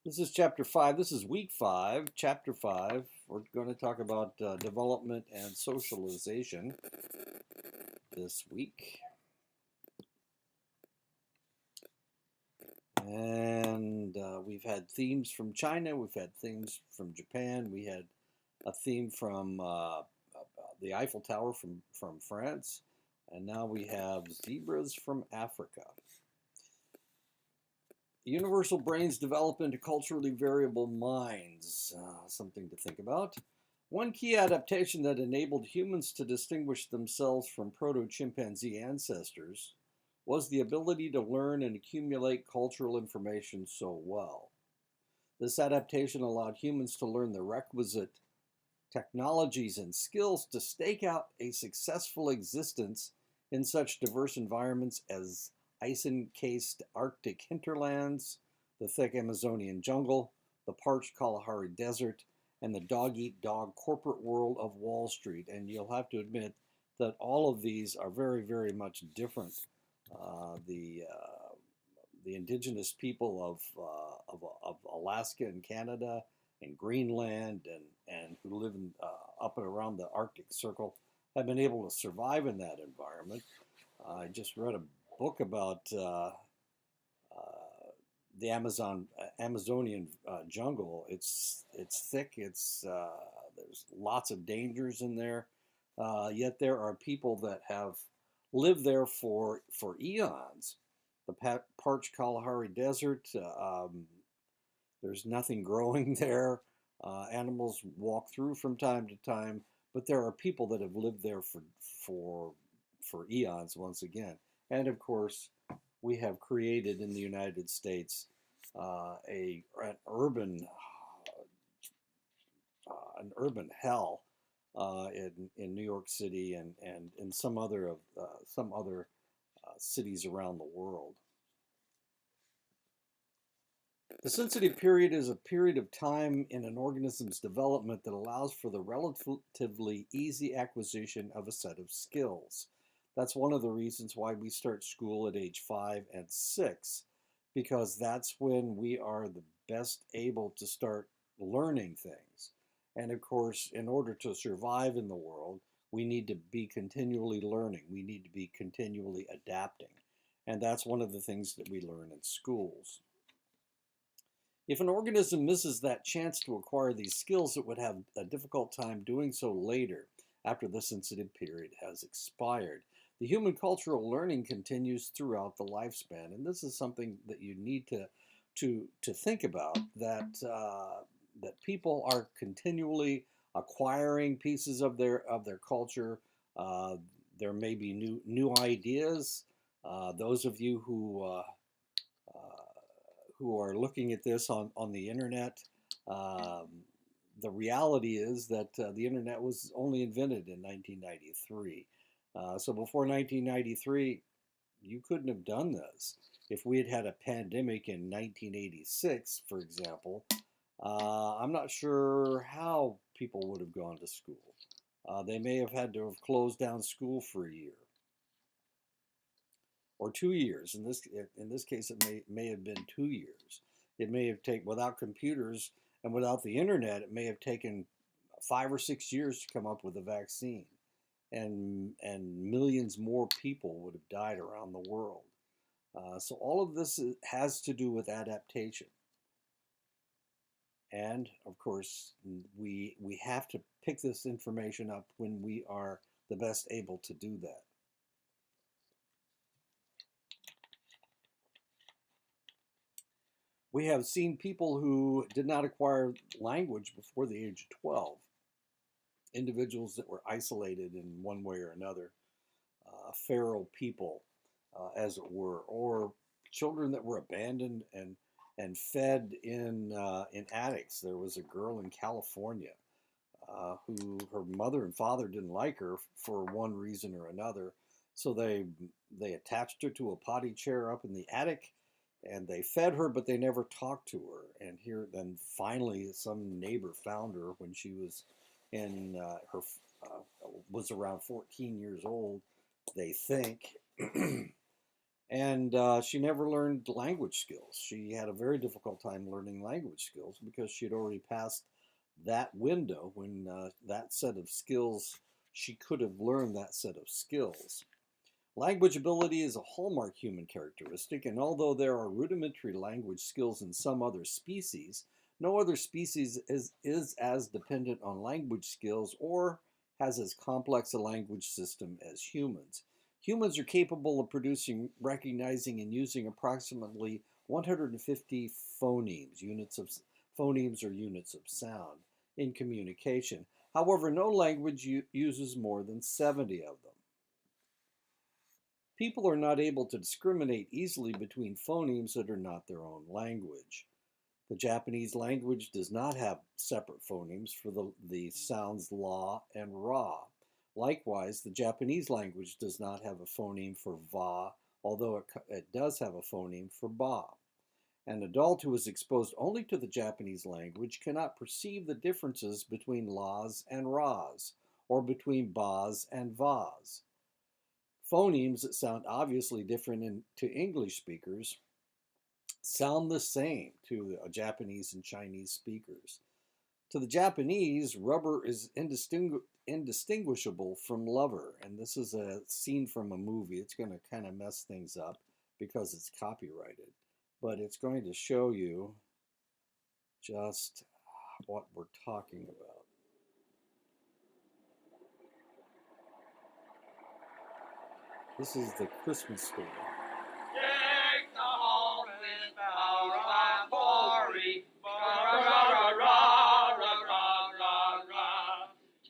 This is chapter 5. This is week 5, chapter 5. We're going to talk about development and socialization this week. And we've had themes from China, we've had themes from Japan, we had a theme from the Eiffel Tower from France, and now we have zebras from Africa. Universal brains develop into culturally variable minds, something to think about. One key adaptation that enabled humans to distinguish themselves from proto-chimpanzee ancestors was the ability to learn and accumulate cultural information so well. This adaptation allowed humans to learn the requisite technologies and skills to stake out a successful existence in such diverse environments as ice-encased Arctic hinterlands, the thick Amazonian jungle, the parched Kalahari Desert, and the dog-eat-dog corporate world of Wall Street. And you'll have to admit that all of these are very, very much different. The indigenous people of Alaska and Canada and Greenland and who live up and around the Arctic Circle have been able to survive in that environment. I just read a book about the Amazonian jungle. It's thick. There's lots of dangers in there. Yet there are people that have lived there for eons. The parched Kalahari Desert. There's nothing growing there. Animals walk through from time to time, but there are people that have lived there for eons once again. And of course, we have created in the United States an urban hell in New York City and in some other cities around the world. The sensitive period is a period of time in an organism's development that allows for the relatively easy acquisition of a set of skills. That's one of the reasons why we start school at age 5 and 6, because that's when we are the best able to start learning things. And of course, in order to survive in the world, we need to be continually learning. We need to be continually adapting. And that's one of the things that we learn in schools. If an organism misses that chance to acquire these skills, it would have a difficult time doing so later, after the sensitive period has expired. The human cultural learning continues throughout the lifespan, and this is something that you need to think about, that people are continually acquiring pieces of their culture. There may be new ideas. Those of you who are looking at this on the internet, um, the reality is that the internet was only invented in 1993. So before 1993, you couldn't have done this. If we had had a pandemic in 1986, for example, I'm not sure how people would have gone to school. They may have had to have closed down school for a year or 2 years. In this case, it may have been 2 years. It may have taken, without computers and without the internet, it may have taken 5 or 6 years to come up with a vaccine, and millions more people would have died around the world. So all of this has to do with adaptation. And of course, we have to pick this information up when we are the best able to do that. We have seen people who did not acquire language before the age of 12, individuals that were isolated in one way or another, feral people, as it were, or children that were abandoned and fed in attics. There was a girl in California who her mother and father didn't like her for one reason or another, so they attached her to a potty chair up in the attic, and they fed her, but they never talked to her. And here, then finally, some neighbor found her when she was in her was around 14 years old, they think, And she never learned language skills. She had a very difficult time learning language skills because she had already passed that window when that set of skills, she could have learned that set of skills. Language ability is a hallmark human characteristic, and although there are rudimentary language skills in some other species, no other species is as dependent on language skills or has as complex a language system as humans. Humans are capable of producing, recognizing, and using approximately 150 phonemes, phonemes or units of sound in communication. However, no language uses more than 70 of them. People are not able to discriminate easily between phonemes that are not their own language. The Japanese language does not have separate phonemes for the sounds la and ra. Likewise, the Japanese language does not have a phoneme for va, although it does have a phoneme for ba. An adult who is exposed only to the Japanese language cannot perceive the differences between las and ras, or between bas and vas. Phonemes that sound obviously different to English speakers sound the same to Japanese and Chinese speakers. To the Japanese, rubber is indistinguishable from lover. And this is a scene from a movie. It's going to kind of mess things up because it's copyrighted. But it's going to show you just what we're talking about. This is the Christmas story. Deck the hall with boughs of holly, ra-ra-ra-ra-ra-ra-ra-ra.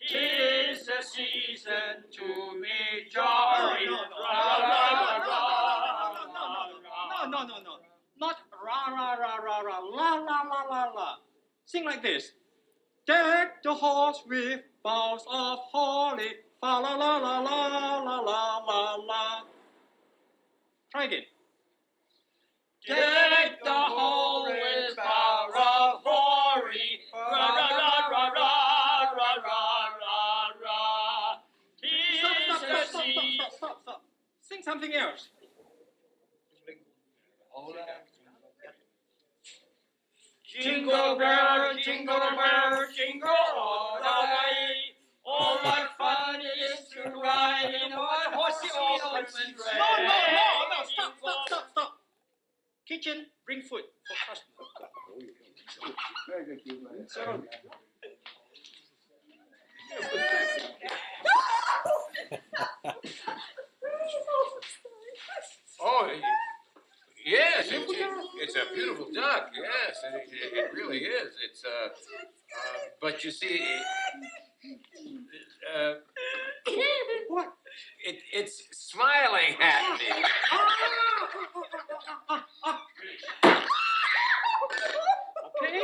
'Tis the season to be jolly, ra-ra-ra-ra-ra-ra-ra. No. Not ra-ra-ra-ra-ra, la-la-la-la-la. Sing like this. Deck the halls with boughs of holly, fa-la-la-la-la-la-la-la-la. Try again. Deck the hall with boughs of holly, ra-ra-ra-ra-ra-ra-ra-ra. Stop. Sing something else. Jingle bells, jingle all the way. All my fun is to ride in one horsey open sleigh. No, stop. Kitchen, bring food for customers. Oh, yes, it's a beautiful duck. Yes, it really is. It's but you see, What? it's smiling at me. Okay.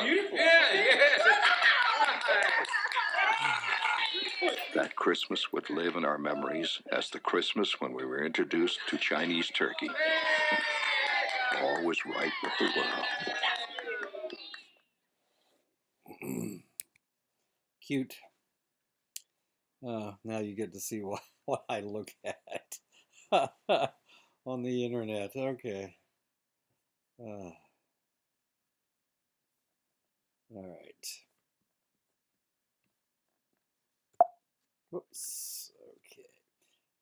Beautiful. Yes. That Christmas would live in our memories as the Christmas when we were introduced to Chinese turkey. All was right with the world. Cute. Now you get to see what I look at on the internet. Okay. All right. Whoops.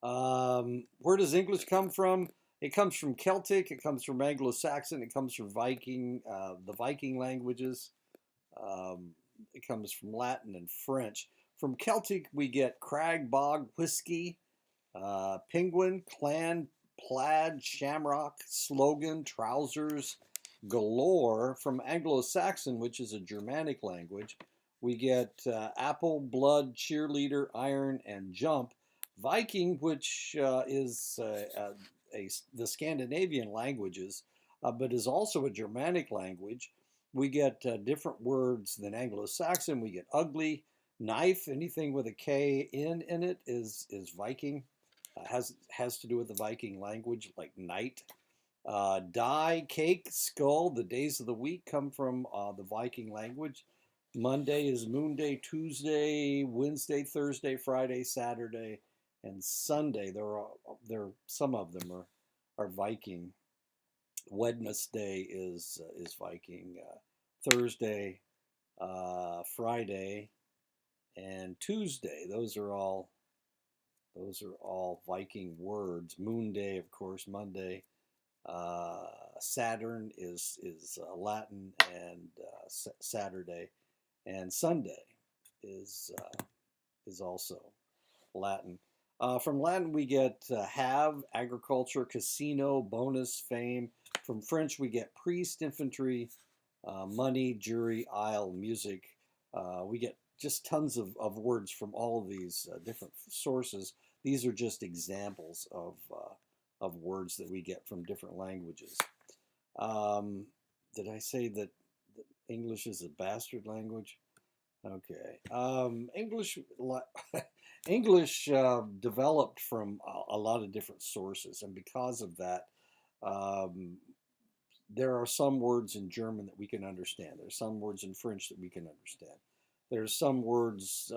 Okay. Where does English come from? It comes from Celtic. It comes from Anglo-Saxon. It comes from Viking, the Viking languages. It comes from Latin and French. From Celtic, we get crag, bog, whiskey, penguin, clan, plaid, shamrock, slogan, trousers, galore. From Anglo-Saxon, which is a Germanic language, we get apple, blood, cheerleader, iron, and jump. Viking, which is the Scandinavian languages, but is also a Germanic language. We get different words than Anglo-Saxon. We get ugly, knife. Anything with a K in it is Viking. Has to do with the Viking language, like knight. Die, cake, skull. The days of the week come from the Viking language. Monday is moon day. Tuesday, Wednesday, Thursday, Friday, Saturday, And Sunday, some of them are Viking. Wednesday is Viking. Thursday, Friday, and Tuesday. Those are all Viking words. Moon Day, of course, Monday. Saturn is Latin, and Saturday, and Sunday is also Latin. From Latin, we get have, agriculture, casino, bonus, fame. From French, we get priest, infantry, money, jury, isle, music. We get just tons of words from all of these different sources. These are just examples of words that we get from different languages. Did I say that English is a bastard language? Okay. English developed from a lot of different sources, and because of that, um, there are some words in German that we can understand. There's some words in French that we can understand. There's some words,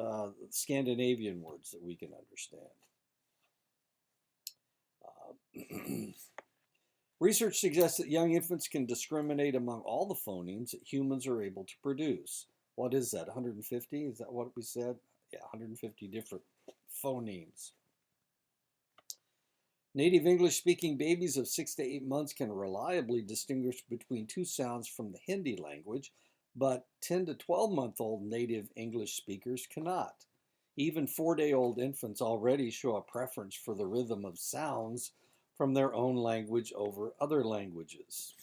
Scandinavian words, that we can understand. Research suggests that young infants can discriminate among all the phonemes that humans are able to produce. What is that, 150? Is that what we said? Yeah, 150 different phonemes. Native English-speaking babies of 6 to 8 months can reliably distinguish between two sounds from the Hindi language, but 10 to 12-month-old native English speakers cannot. Even 4-day-old infants already show a preference for the rhythm of sounds from their own language over other languages.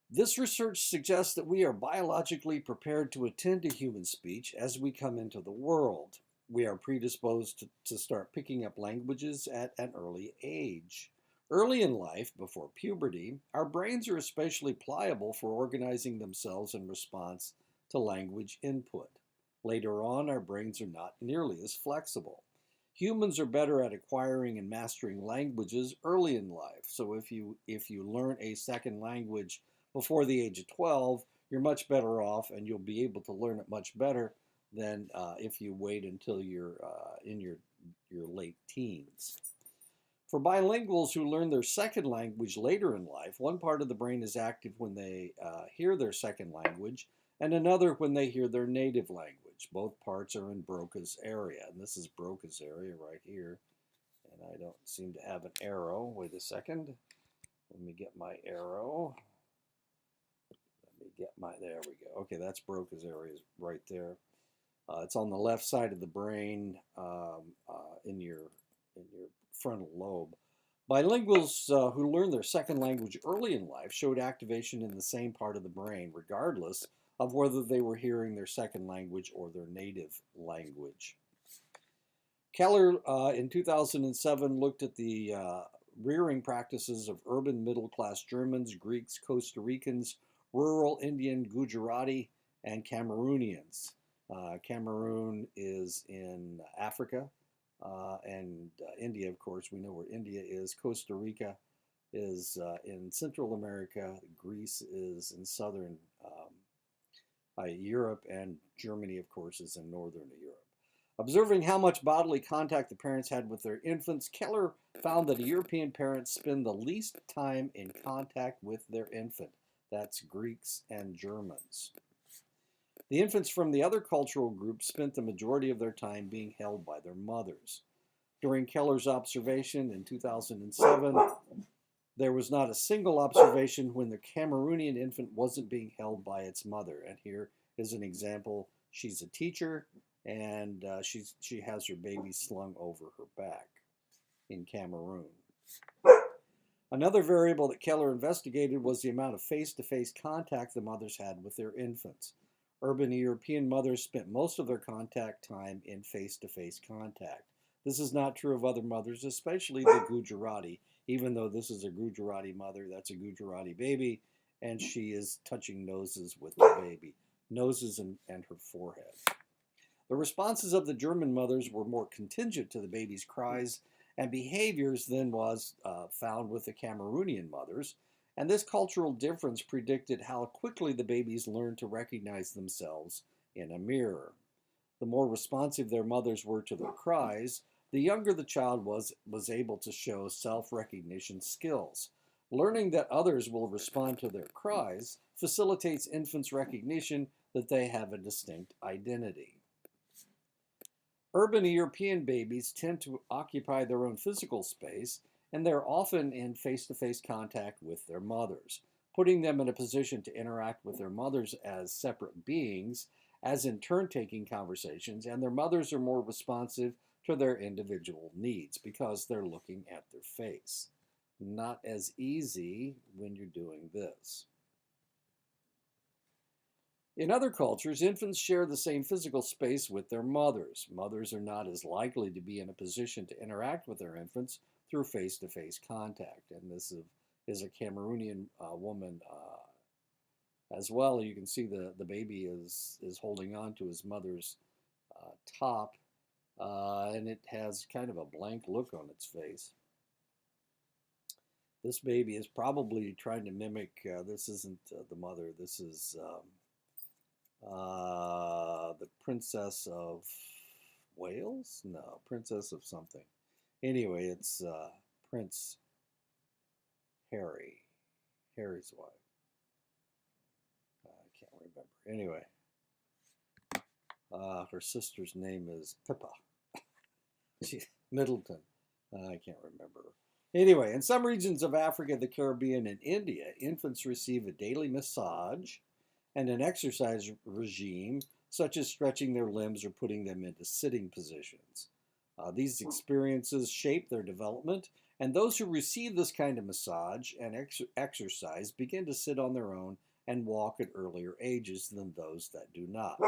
This research suggests that we are biologically prepared to attend to human speech as we come into the world. We are predisposed to start picking up languages at an early age. Early in life, before puberty, our brains are especially pliable for organizing themselves in response to language input. Later on, our brains are not nearly as flexible. Humans are better at acquiring and mastering languages early in life. So if you learn a second language before the age of 12, you're much better off, and you'll be able to learn it much better than if you wait until you're in your late teens. For bilinguals who learn their second language later in life, one part of the brain is active when they hear their second language, and another when they hear their native language. Both parts are in Broca's area, and this is Broca's area right here. And I don't seem to have an arrow. Wait a second. Let me get my arrow. There we go. Okay, that's Broca's area right there. It's on the left side of the brain, in your frontal lobe. Bilinguals who learn their second language early in life showed activation in the same part of the brain, regardless of whether they were hearing their second language or their native language. Keller, in 2007, looked at the rearing practices of urban middle-class Germans, Greeks, Costa Ricans, rural Indian, Gujarati, and Cameroonians. Cameroon is in Africa, and India, of course, we know where India is. Costa Rica is in Central America. Greece is in southern Europe, and Germany, of course, is in northern Europe. Observing how much bodily contact the parents had with their infants, Keller found that European parents spend the least time in contact with their infant. That's Greeks and Germans. The infants from the other cultural groups spent the majority of their time being held by their mothers. During Keller's observation in 2007, there was not a single observation when the Cameroonian infant wasn't being held by its mother. And here is an example. She's a teacher, and she has her baby slung over her back in Cameroon. Another variable that Keller investigated was the amount of face-to-face contact the mothers had with their infants. Urban European mothers spent most of their contact time in face-to-face contact. This is not true of other mothers, especially the Gujarati. Even though this is a Gujarati mother, that's a Gujarati baby, and she is touching noses with the baby, noses and her forehead. The responses of the German mothers were more contingent to the baby's cries and behaviors than was found with the Cameroonian mothers, and this cultural difference predicted how quickly the babies learned to recognize themselves in a mirror. The more responsive their mothers were to their cries, the younger the child was able to show self-recognition skills. Learning that others will respond to their cries facilitates infants' recognition that they have a distinct identity. Urban European babies tend to occupy their own physical space, and they're often in face to face contact with their mothers, putting them in a position to interact with their mothers as separate beings, as in turn taking conversations, and their mothers are more responsive to their individual needs because they're looking at their face. Not as easy when you're doing this. In other cultures, infants share the same physical space with their mothers. Mothers are not as likely to be in a position to interact with their infants through face-to-face contact. And this is a Cameroonian woman as well. You can see the baby is holding on to his mother's top, and it has kind of a blank look on its face. This baby is probably trying to mimic, this isn't the mother, this is the Princess of Wales? No, Princess of something. Anyway, it's Prince Harry, Harry's wife. I can't remember. Anyway, her sister's name is Pippa. Middleton. I can't remember. Anyway, in some regions of Africa, the Caribbean, and India, infants receive a daily massage and an exercise regime, such as stretching their limbs or putting them into sitting positions. These experiences shape their development, and those who receive this kind of massage and exercise begin to sit on their own and walk at earlier ages than those that do not.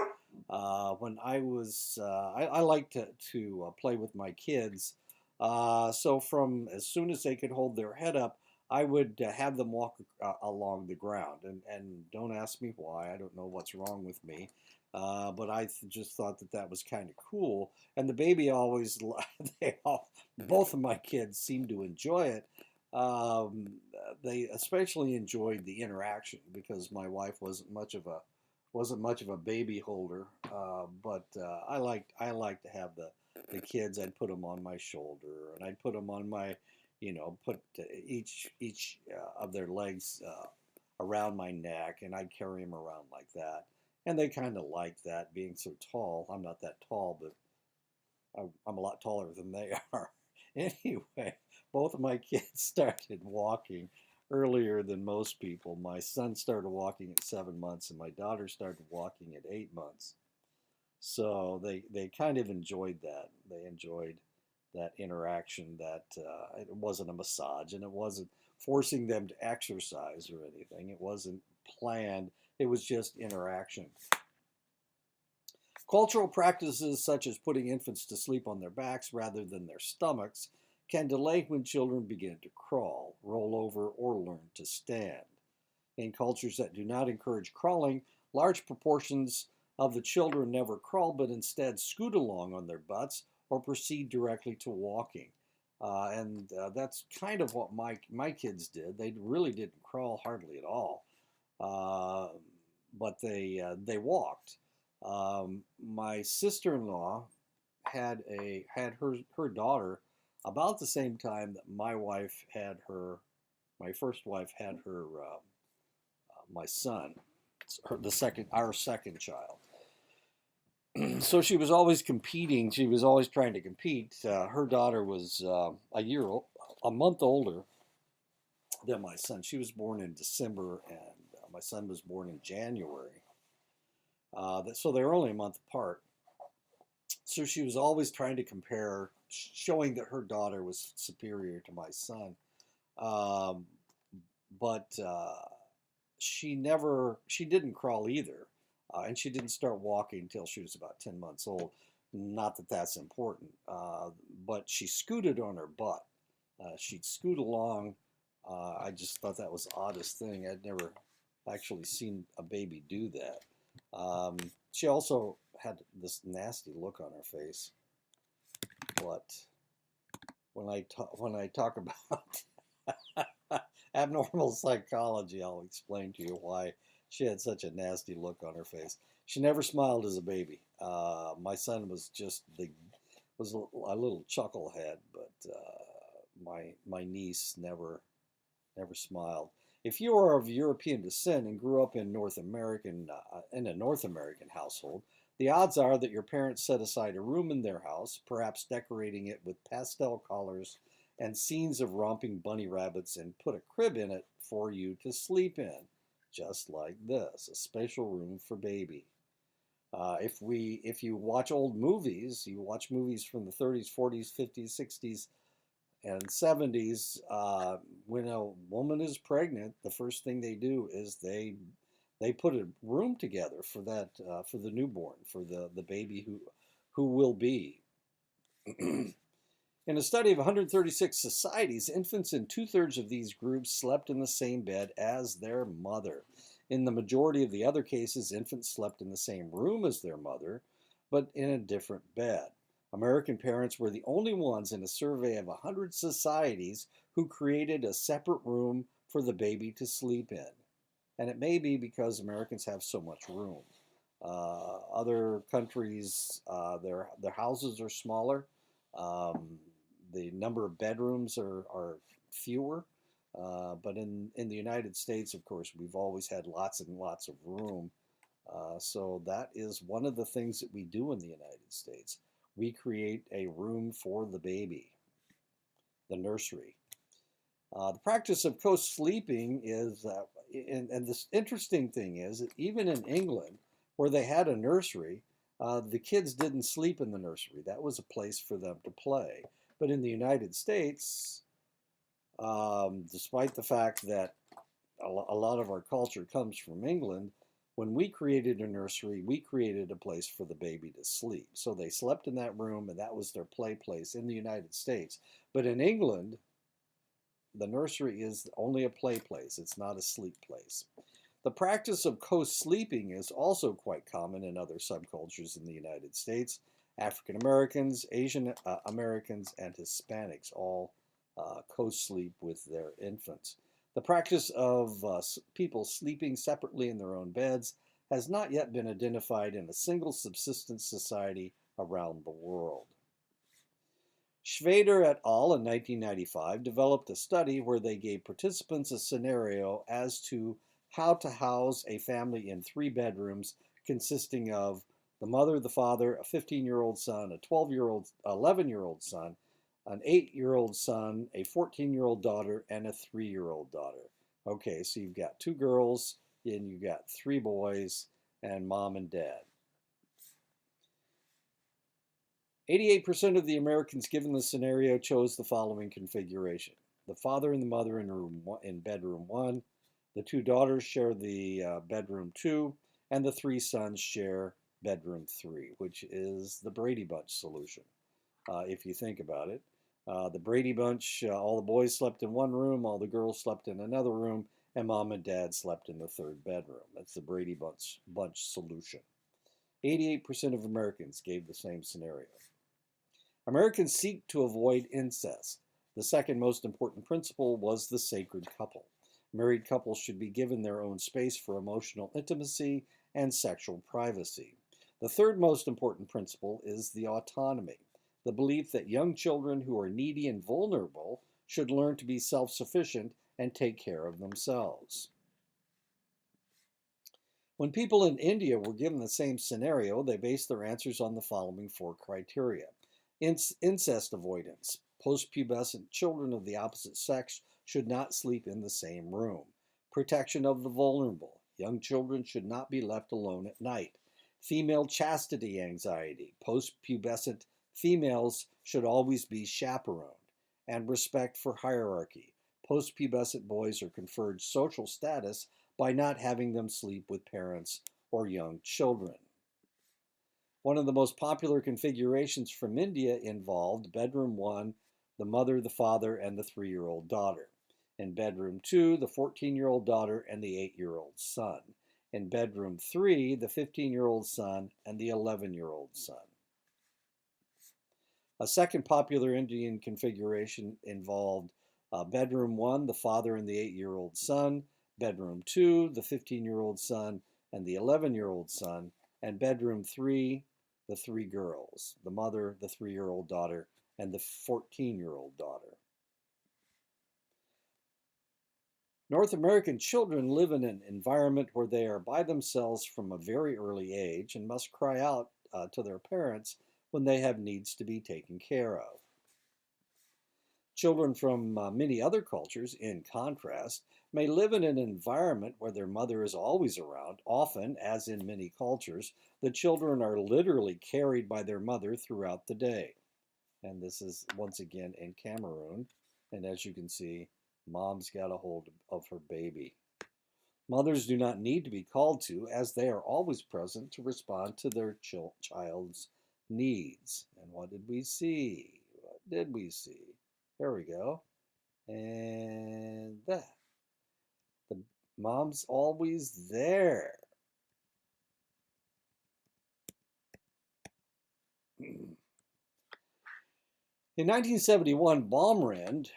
When I was, I like to play with my kids, so from as soon as they could hold their head up, I would have them walk along the ground, and don't ask me why. I don't know what's wrong with me, but I just thought that was kind of cool. And the baby always, both of my kids seemed to enjoy it. They especially enjoyed the interaction because my wife wasn't much of a baby holder, but I liked to have the kids. I'd put them on my shoulder, and I'd put them on my, put each of their legs around my neck, and I'd carry them around like that. And they kind of liked that, being so tall. I'm not that tall, but I'm a lot taller than they are. Anyway, both of my kids started walking earlier than most people. My son started walking at 7 months, and my daughter started walking at 8 months. So they kind of enjoyed that. They enjoyed that interaction, that it wasn't a massage, and it wasn't forcing them to exercise or anything. It wasn't planned. It was just interaction. Cultural practices such as putting infants to sleep on their backs rather than their stomachs can delay when children begin to crawl, roll over, or learn to stand. In cultures that do not encourage crawling, large proportions of the children never crawl but instead scoot along on their butts or proceed directly to walking. And that's kind of what my kids did. They really didn't crawl hardly at all, but they walked. My sister-in-law had her daughter about the same time that my first wife had her my son, our second child. So she was always competing. She was always trying to compete. Her daughter was a month older than my son. She was born in December, and my son was born in January. So they were only a month apart. So she was always trying to compare, showing that her daughter was superior to my son. But she didn't crawl either. And she didn't start walking until she was about 10 months old. Not that that's important, but she scooted on her butt. She'd scoot along. I just thought that was the oddest thing. I'd never actually seen a baby do that. She also had this nasty look on her face. But when I talk about abnormal psychology, I'll explain to you why she had such a nasty look on her face. She never smiled as a baby. My son was just was a little chucklehead, but my niece never smiled. If you are of European descent and grew up in in a North American household, the odds are that your parents set aside a room in their house, perhaps decorating it with pastel colors and scenes of romping bunny rabbits, and put a crib in it for you to sleep in, just like this, a special room for baby. If you watch old movies, you watch movies from the 30s, 40s, 50s, 60s, and 70s, when a woman is pregnant, the first thing they do is they put a room together for that for the newborn, for the baby who will be. In a study of 136 societies, infants in two-thirds of these groups slept in the same bed as their mother. In the majority of the other cases, infants slept in the same room as their mother, but in a different bed. American parents were the only ones in a survey of 100 societies who created a separate room for the baby to sleep in. And it may be because Americans have so much room. Other countries, their houses are smaller. Um, the number of bedrooms are fewer. But in the United States, of course, we've always had lots and lots of room. So that is one of the things that we do in the United States. We create a room for the baby, the nursery. The practice of co-sleeping is, and this interesting thing is, that even in England, where they had a nursery, the kids didn't sleep in the nursery. That was a place for them to play. But in the United States, despite the fact that a lot of our culture comes from England, when we created a nursery, we created a place for the baby to sleep. So they slept in that room, and that was their play place in the United States. But in England, the nursery is only a play place, it's not a sleep place. The practice of co-sleeping is also quite common in other subcultures in the United States. African Americans, Asian Americans, and Hispanics all co-sleep with their infants. The practice of people sleeping separately in their own beds has not yet been identified in a single subsistence society around the world. Schrader et al. In 1995 developed a study where they gave participants a scenario as to how to house a family in 3 bedrooms consisting of the mother, the father, a 15-year-old son, a 12-year-old, 11-year-old son, an 8-year-old son, a 14-year-old daughter, and a 3-year-old daughter. Okay, so you've got 2 girls and you've got 3 boys and mom and dad. 88% of the Americans given the scenario chose the following configuration. The father and the mother in bedroom 1, the 2 daughters share the bedroom 2, and the 3 sons share bedroom 3, which is the Brady Bunch solution, if you think about it. The Brady Bunch, all the boys slept in one room, all the girls slept in another room, and mom and dad slept in the 3rd bedroom. That's the Brady Bunch solution. 88% of Americans gave the same scenario. Americans seek to avoid incest. The second most important principle was the sacred couple. Married couples should be given their own space for emotional intimacy and sexual privacy. The third most important principle is the autonomy, the belief that young children who are needy and vulnerable should learn to be self-sufficient and take care of themselves. When people in India were given the same scenario, they based their answers on the following 4 criteria. Incest avoidance. Postpubescent children of the opposite sex should not sleep in the same room. Protection of the vulnerable. Young children should not be left alone at night. Female chastity anxiety. Postpubescent females should always be chaperoned. And respect for hierarchy. Postpubescent boys are conferred social status by not having them sleep with parents or young children. One of the most popular configurations from India involved bedroom 1, the mother, the father, and the 3-year-old daughter. In bedroom 2, the 14-year-old daughter and the 8-year-old son. In bedroom 3, the 15-year-old son and the 11-year-old son. A second popular Indian configuration involved bedroom 1, the father and the 8-year-old son, bedroom 2, the 15-year-old son and the 11-year-old son, and bedroom 3, the three girls, the mother, the 3-year-old daughter, and the 14-year-old daughter. North American children live in an environment where they are by themselves from a very early age and must cry out to their parents when they have needs to be taken care of. Children from many other cultures, in contrast, may live in an environment where their mother is always around. Often, as in many cultures, the children are literally carried by their mother throughout the day. And this is once again in Cameroon. And as you can see, mom's got a hold of her baby. Mothers do not need to be called to, as they are always present to respond to their child's needs. And what did we see? What did we see? There we go. And that. The mom's always there. In 1971, Baumrind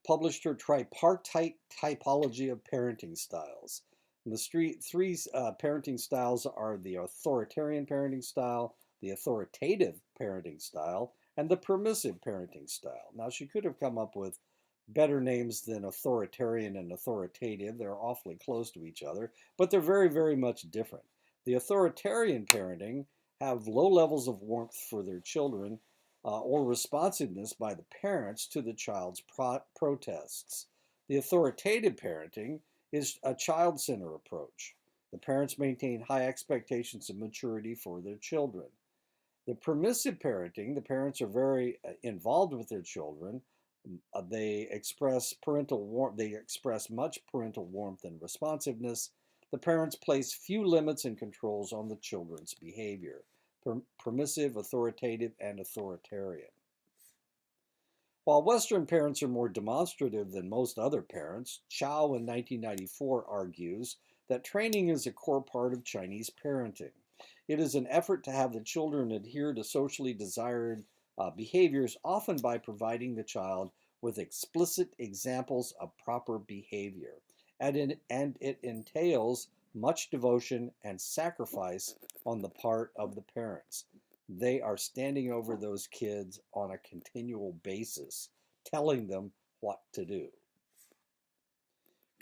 published her tripartite typology of parenting styles. And the three parenting styles are the authoritarian parenting style, the authoritative parenting style, and the permissive parenting style. Now, she could have come up with better names than authoritarian and authoritative. They're awfully close to each other, but they're very, very much different. The authoritarian parenting have low levels of warmth for their children or responsiveness by the parents to the child's protests. The authoritative parenting is a child-centered approach. The parents maintain high expectations of maturity for their children. The permissive parenting, the parents are very involved with their children. They express parental warmth. They express much parental warmth and responsiveness. The parents place few limits and controls on the children's behavior. Permissive, authoritative, and authoritarian. While Western parents are more demonstrative than most other parents, Chow in 1994 argues that training is a core part of Chinese parenting. It is an effort to have the children adhere to socially desired behaviors, often by providing the child with explicit examples of proper behavior. And it entails much devotion and sacrifice on the part of the parents. They are standing over those kids on a continual basis, telling them what to do.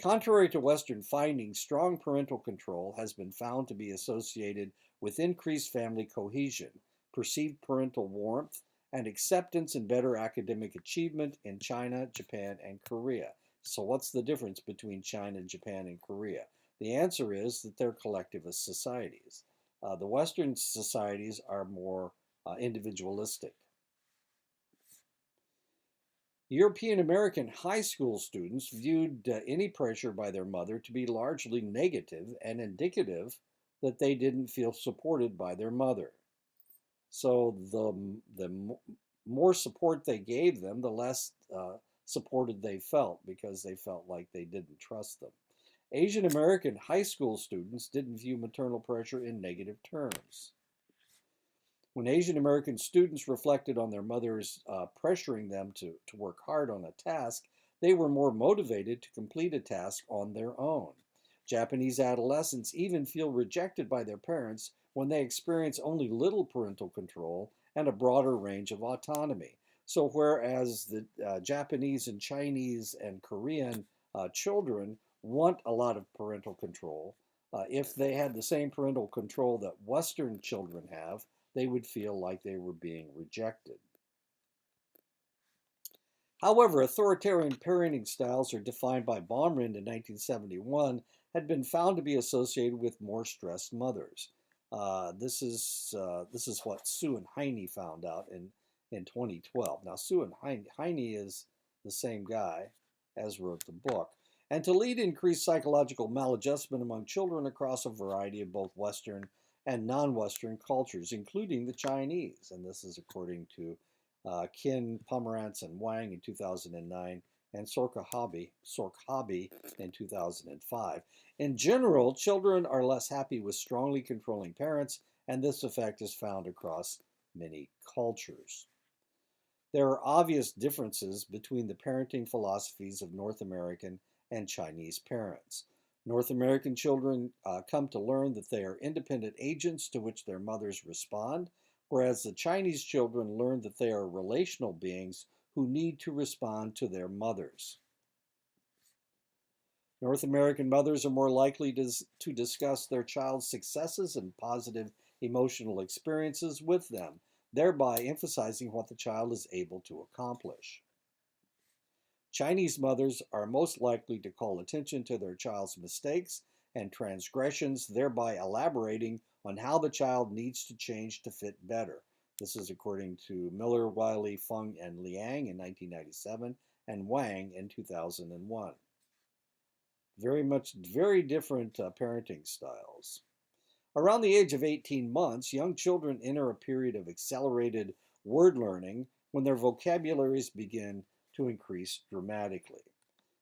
Contrary to Western findings, strong parental control has been found to be associated with increased family cohesion, perceived parental warmth, and acceptance and better academic achievement in China, Japan, and Korea. So what's the difference between China, Japan, and Korea? The answer is that they're collectivist societies. The Western societies are more individualistic. European American high school students viewed any pressure by their mother to be largely negative and indicative that they didn't feel supported by their mother. So the more support they gave them, the less supported they felt, because they felt like they didn't trust them. Asian American high school students didn't view maternal pressure in negative terms. When Asian American students reflected on their mothers pressuring them to work hard on a task, they were more motivated to complete a task on their own. Japanese adolescents even feel rejected by their parents when they experience only little parental control and a broader range of autonomy. So whereas the Japanese and Chinese and Korean children want a lot of parental control, if they had the same parental control that Western children have, they would feel like they were being rejected. However, authoritarian parenting styles are defined by Baumrind in 1971 had been found to be associated with more stressed mothers. This is what Sue and Heine found out in 2012. Now, Sue and Heine is the same guy as wrote the book. And to lead increased psychological maladjustment among children across a variety of both Western and non-Western cultures, including the Chinese. And this is according to Qin, Pomerantz, and Wang in 2009, and Sorkhabi in 2005. In general, children are less happy with strongly controlling parents, and this effect is found across many cultures. There are obvious differences between the parenting philosophies of North American and Chinese parents. North American children come to learn that they are independent agents to which their mothers respond, whereas the Chinese children learn that they are relational beings who need to respond to their mothers. North American mothers are more likely to discuss their child's successes and positive emotional experiences with them, thereby emphasizing what the child is able to accomplish. Chinese mothers are most likely to call attention to their child's mistakes and transgressions, thereby elaborating on how the child needs to change to fit better. This is according to Miller, Wiley, Fung, and Liang in 1997, and Wang in 2001. Very different parenting styles. Around the age of 18 months, young children enter a period of accelerated word learning when their vocabularies begin to increase dramatically.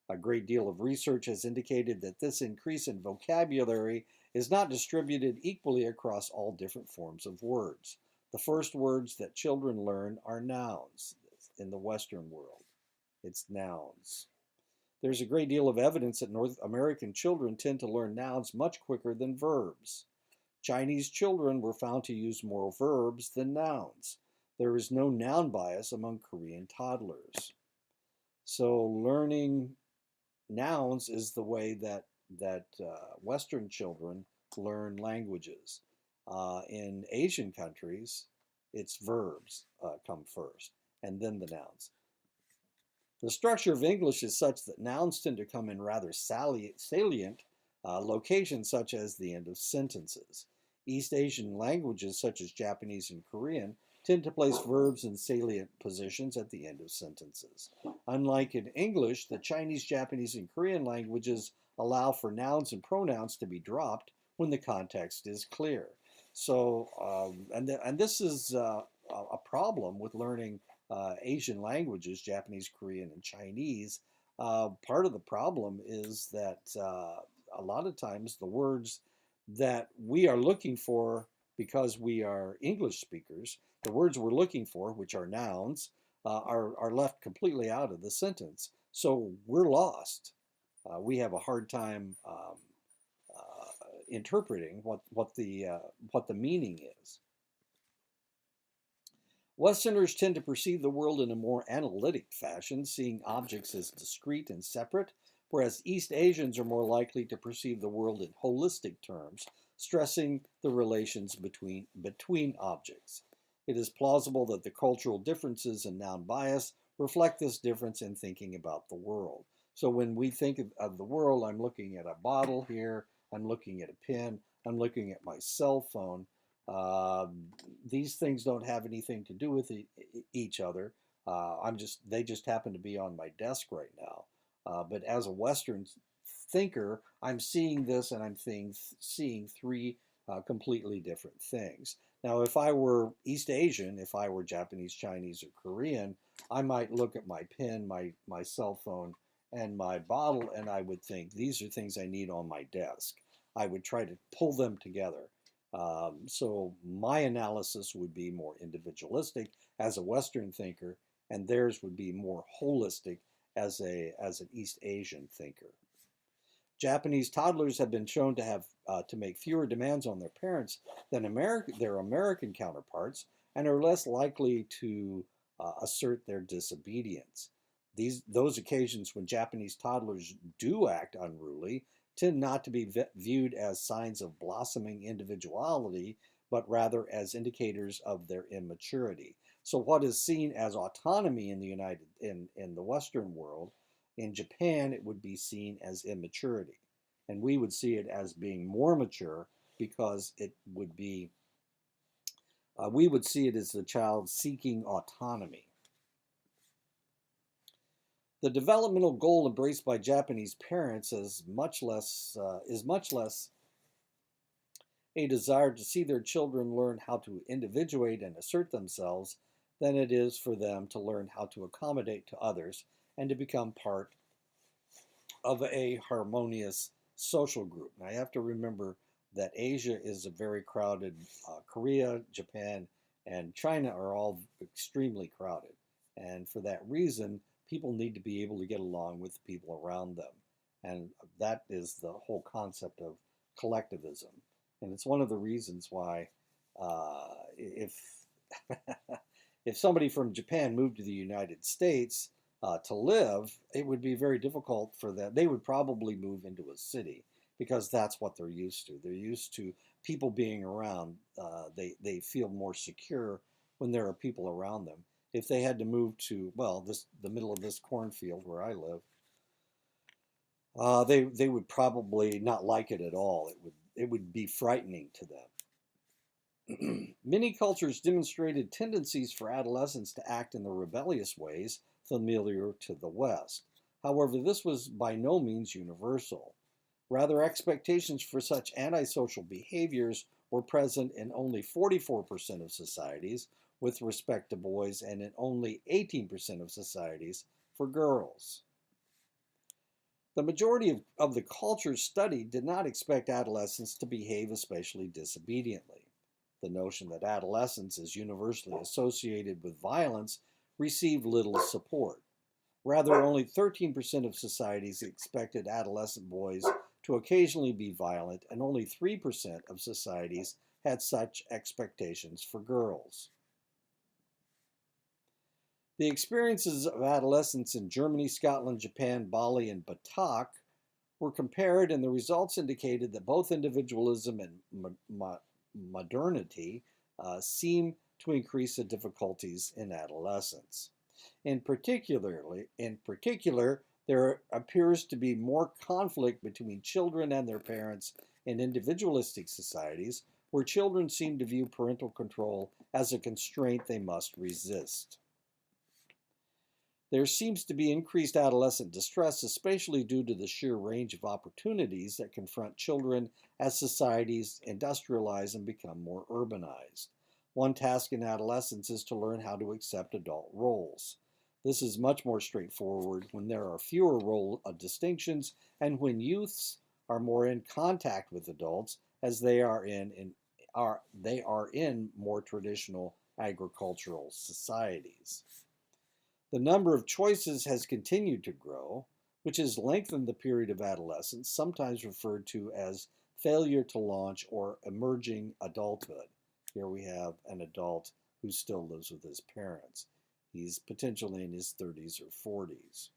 A great deal of research has indicated that this increase in vocabulary is not distributed equally across all different forms of words. The first words that children learn are nouns in the Western world. It's nouns. There's a great deal of evidence that North American children tend to learn nouns much quicker than verbs. Chinese children were found to use more verbs than nouns. There is no noun bias among Korean toddlers. So learning nouns is the way that Western children learn languages. In Asian countries, it's verbs come first, and then the nouns. The structure of English is such that nouns tend to come in rather salient locations, such as the end of sentences. East Asian languages, such as Japanese and Korean, tend to place verbs in salient positions at the end of sentences. Unlike in English, the Chinese, Japanese, and Korean languages allow for nouns and pronouns to be dropped when the context is clear. So, and this is a problem with learning Asian languages, Japanese, Korean, and Chinese. Part of the problem is that a lot of times the words that we are looking for, because we are English speakers, the words we're looking for, which are nouns, are left completely out of the sentence. So we're lost. We have a hard time interpreting what the meaning is. Westerners tend to perceive the world in a more analytic fashion, seeing objects as discrete and separate, whereas East Asians are more likely to perceive the world in holistic terms, stressing the relations between objects. It is plausible that the cultural differences in noun bias reflect this difference in thinking about the world. So when we think of the world, I'm looking at a bottle here, I'm looking at a pen, I'm looking at my cell phone. These things don't have anything to do with each other. They just happen to be on my desk right now. But as a Western thinker, I'm seeing this and I'm seeing three completely different things. Now, if I were East Asian, if I were Japanese, Chinese, or Korean, I might look at my pen, my cell phone, and my bottle, and I would think, these are things I need on my desk. I would try to pull them together. So my analysis would be more individualistic as a Western thinker, and theirs would be more holistic as an East Asian thinker. Japanese toddlers have been shown to have to make fewer demands on their parents than their American counterparts, and are less likely to assert their disobedience. Those occasions when Japanese toddlers do act unruly tend not to be viewed as signs of blossoming individuality, but rather as indicators of their immaturity. So what is seen as autonomy in the Western world, in Japan it would be seen as immaturity. And we would see it as being more mature because it would be, we would see it as the child seeking autonomy. The developmental goal embraced by Japanese parents is much less a desire to see their children learn how to individuate and assert themselves than it is for them to learn how to accommodate to others and to become part of a harmonious social group. Now you have to remember that Asia is a very crowded, Korea, Japan, and China are all extremely crowded. And for that reason, people need to be able to get along with the people around them. And that is the whole concept of collectivism. And it's one of the reasons why if if somebody from Japan moved to the United States to live, it would be very difficult for them. They would probably move into a city because that's what they're used to. They're used to people being around. They feel more secure when there are people around them. If they had to move to, well, the middle of this cornfield where I live, they would probably not like it at all. It would be frightening to them. Many cultures demonstrated tendencies for adolescents to act in the rebellious ways familiar to the West. However, this was by no means universal. Rather, expectations for such antisocial behaviors were present in only 44% of societies with respect to boys and in only 18% of societies for girls. The majority of the cultures studied did not expect adolescents to behave especially disobediently. The notion that adolescence is universally associated with violence received little support. Rather, only 13% of societies expected adolescent boys to occasionally be violent, and only 3% of societies had such expectations for girls. The experiences of adolescents in Germany, Scotland, Japan, Bali, and Batak were compared, and the results indicated that both individualism and modernity seem to increase the difficulties in adolescence. In particular, there appears to be more conflict between children and their parents in individualistic societies, where children seem to view parental control as a constraint they must resist. There seems to be increased adolescent distress, especially due to the sheer range of opportunities that confront children as societies industrialize and become more urbanized. One task in adolescence is to learn how to accept adult roles. This is much more straightforward when there are fewer role distinctions and when youths are more in contact with adults as they are in more traditional agricultural societies. The number of choices has continued to grow, which has lengthened the period of adolescence, sometimes referred to as failure to launch or emerging adulthood. Here we have an adult who still lives with his parents. He's potentially in his 30s or 40s.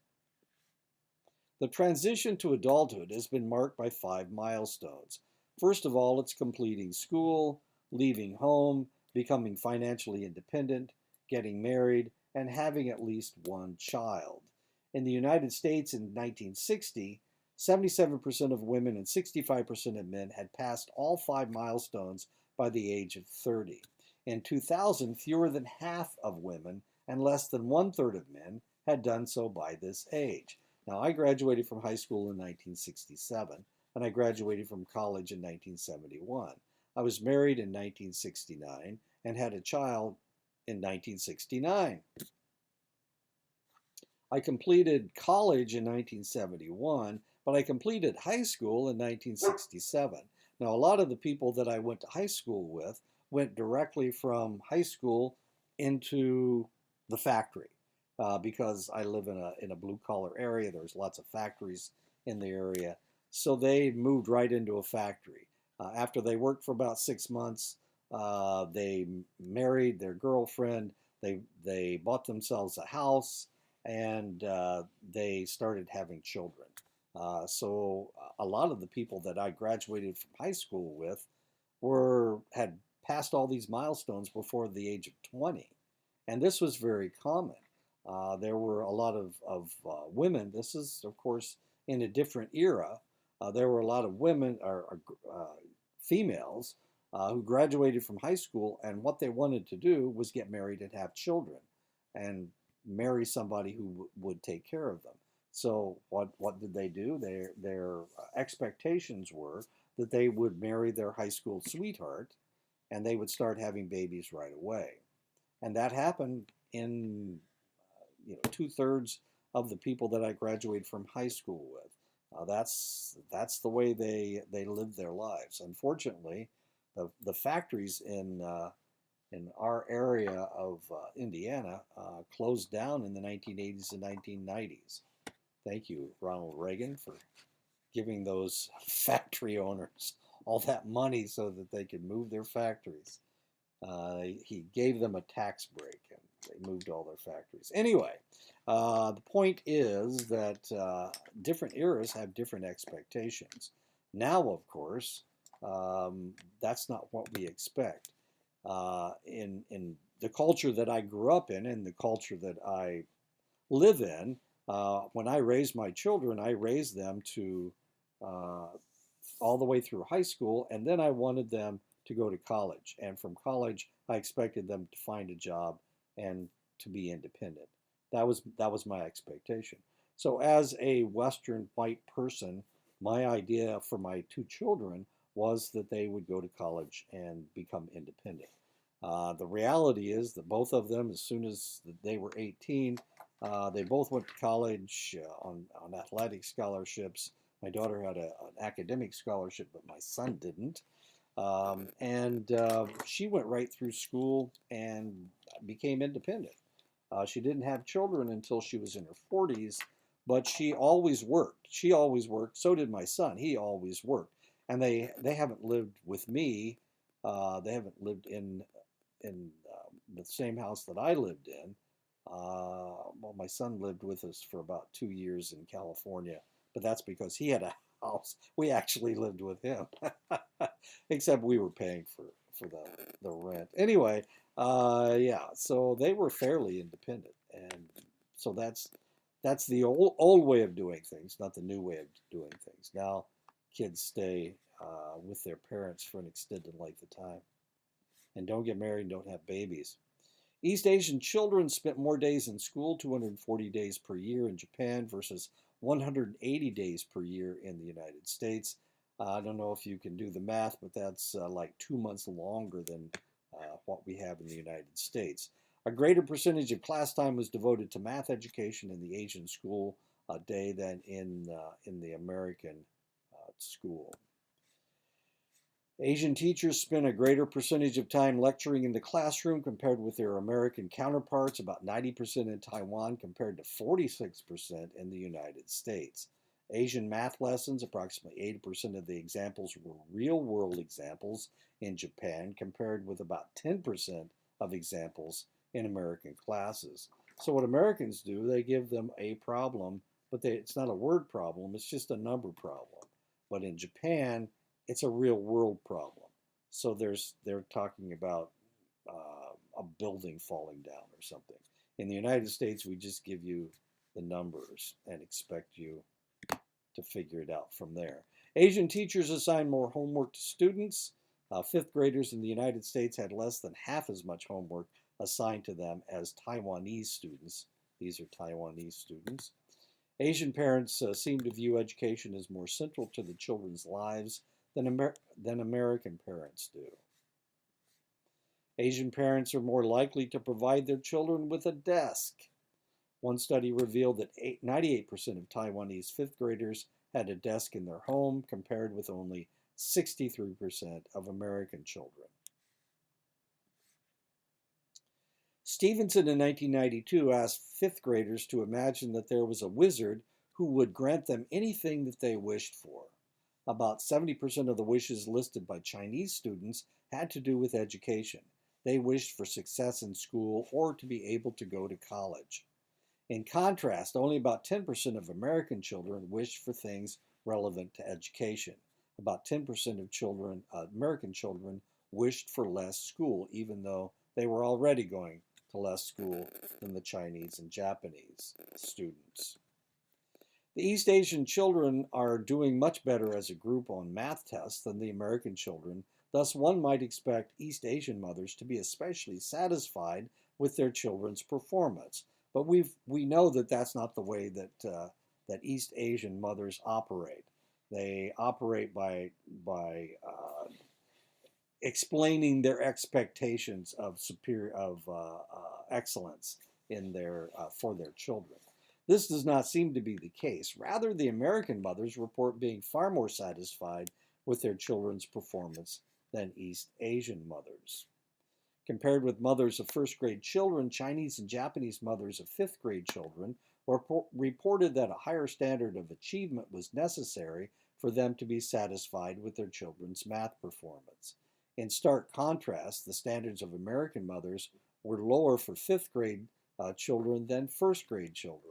The transition to adulthood has been marked by 5 milestones. First of all, it's completing school, leaving home, becoming financially independent, getting married, and having at least one child. In the United States in 1960, 77% of women and 65% of men had passed all 5 milestones by the age of 30. In 2000, fewer than half of women and less than 1/3 of men had done so by this age. Now, I graduated from high school in 1967, and I graduated from college in 1971. I was married in 1969 and had a child in 1969. I completed college in 1971, but I completed high school in 1967. Now, a lot of the people that I went to high school with went directly from high school into the factory because I live in a blue collar area. There's lots of factories in the area. So they moved right into a factory. After they worked for about 6 months, they married their girlfriend. They bought themselves a house, and they started having children. So a lot of the people that I graduated from high school with had passed all these milestones before the age of 20, and this was very common. There were a lot of women. This is, of course, in a different era. There were a lot of women or females who graduated from high school, and what they wanted to do was get married and have children, and marry somebody who would take care of them. So what did they do? Their expectations were that they would marry their high school sweetheart, and they would start having babies right away. And that happened in 2/3 of the people that I graduated from high school with. That's the way they lived their lives. Unfortunately, the factories in our area of Indiana closed down in the 1980s and 1990s. Thank you, Ronald Reagan, for giving those factory owners all that money so that they could move their factories. He gave them a tax break, and they moved all their factories. Anyway, the point is that different eras have different expectations. Now, of course, that's not what we expect. In the culture that I grew up in and the culture that I live in, when I raised my children, I raised them to uh, all the way through high school, and then I wanted them to go to college. And from college, I expected them to find a job and to be independent. That was my expectation. So, as a Western white person, my idea for my two children was that they would go to college and become independent. The reality is that both of them, as soon as they were 18, they both went to college on athletic scholarships. My daughter had an academic scholarship, but my son didn't. And she went right through school and became independent. She didn't have children until she was in her 40s, but she always worked. She always worked. So did my son. He always worked. And they haven't lived with me. They haven't lived in the same house that I lived in. Well, my son lived with us for about 2 years in California, but that's because he had a house. We actually lived with him, except we were paying for the rent. Anyway, yeah, so they were fairly independent, and so that's the old way of doing things, not the new way of doing things. Now, kids stay with their parents for an extended length of time, and don't get married and don't have babies. East Asian children spent more days in school, 240 days per year in Japan versus 180 days per year in the United States. I don't know if you can do the math, but that's like 2 months longer than what we have in the United States. A greater percentage of class time was devoted to math education in the Asian school day than in the American school. Asian teachers spend a greater percentage of time lecturing in the classroom compared with their American counterparts, about 90% in Taiwan compared to 46% in the United States. Asian math lessons, approximately 80% of the examples were real world examples in Japan, compared with about 10% of examples in American classes. So, what Americans do, they give them a problem, but it's not a word problem, it's just a number problem. But in Japan, it's a real world problem. So they're talking about a building falling down or something. In the United States, we just give you the numbers and expect you to figure it out from there. Asian teachers assign more homework to students. Fifth graders in the United States had less than half as much homework assigned to them as Taiwanese students. These are Taiwanese students. Asian parents seem to view education as more central to the children's lives than American parents do. Asian parents are more likely to provide their children with a desk. One study revealed that 98% of Taiwanese fifth graders had a desk in their home, compared with only 63% of American children. Stevenson in 1992 asked fifth graders to imagine that there was a wizard who would grant them anything that they wished for. About 70% of the wishes listed by Chinese students had to do with education. They wished for success in school or to be able to go to college. In contrast, only about 10% of American children wished for things relevant to education. About 10% of American children wished for less school, even though they were already going to less school than the Chinese and Japanese students. The East Asian children are doing much better as a group on math tests than the American children. Thus, one might expect East Asian mothers to be especially satisfied with their children's performance. But we know that that's not the way that East Asian mothers operate. They operate by explaining their expectations of excellence in for their children. This does not seem to be the case. Rather, the American mothers report being far more satisfied with their children's performance than East Asian mothers. Compared with mothers of first grade children, Chinese and Japanese mothers of fifth grade children reported that a higher standard of achievement was necessary for them to be satisfied with their children's math performance. In stark contrast, the standards of American mothers were lower for fifth grade children than first grade children.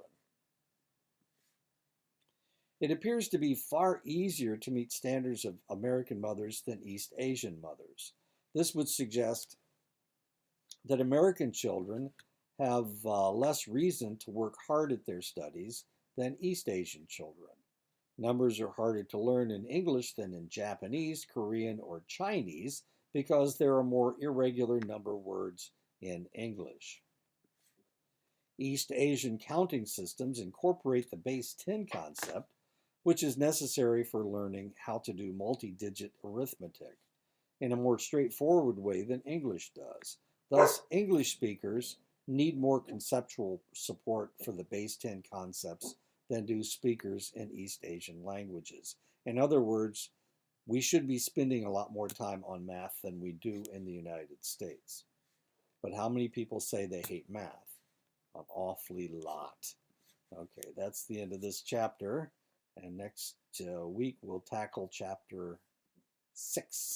It appears to be far easier to meet standards of American mothers than East Asian mothers. This would suggest that American children have less reason to work hard at their studies than East Asian children. Numbers are harder to learn in English than in Japanese, Korean, or Chinese because there are more irregular number words in English. East Asian counting systems incorporate the base 10 concept, which is necessary for learning how to do multi-digit arithmetic in a more straightforward way than English does. Thus, English speakers need more conceptual support for the base 10 concepts than do speakers in East Asian languages. In other words, we should be spending a lot more time on math than we do in the United States. But how many people say they hate math? An awfully lot. Okay, that's the end of this chapter. And next week we'll tackle chapter 6.